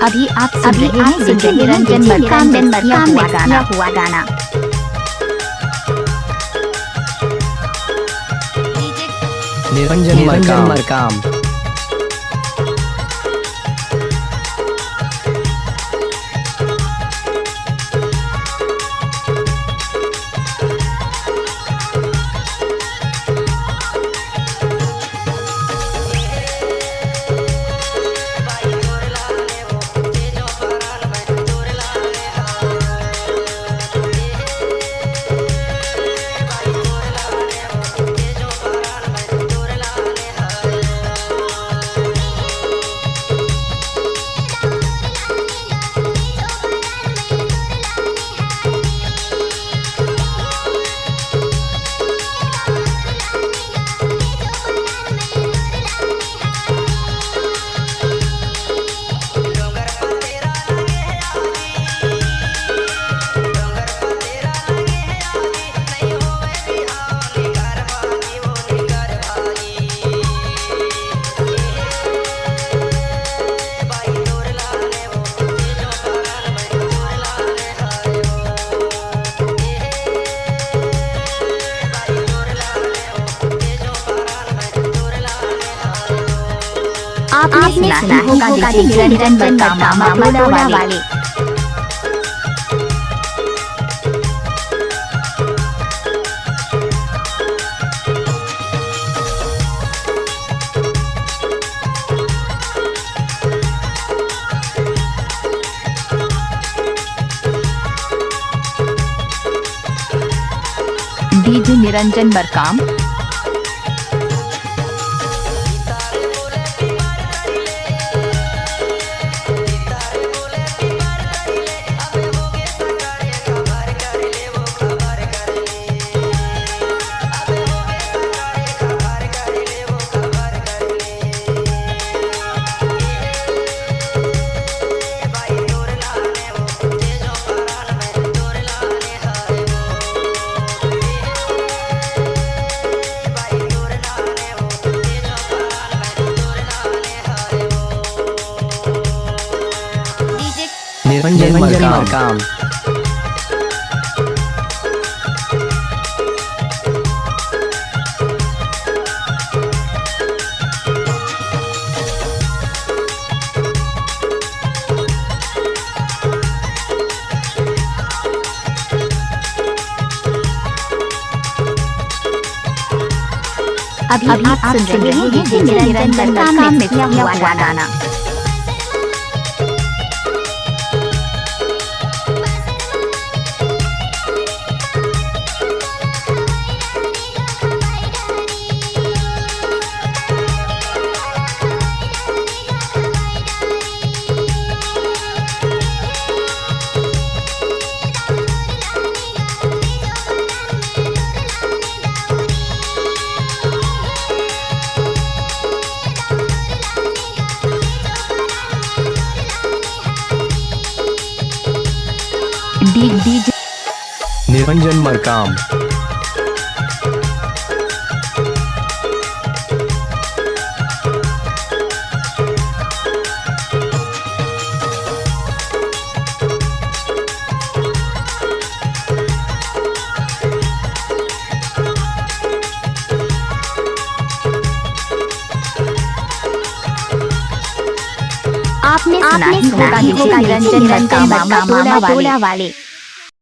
अभी आप सुन रहे हैं निरंजन मरकाम में किया हुआ गाना। निरंजन मरकाम। आपने सुना होगा निरंजन मरकाम मामा वाले। डीजे निरंजन मरकाम। निरंजन मरकाम। अभी आप सुन रहे हैं निरंजन मरकाम में किया हुआ गाना। डीजे निरंजन मरकाम। आपने सुना होगा निरंजन मरकाम मामा वाले।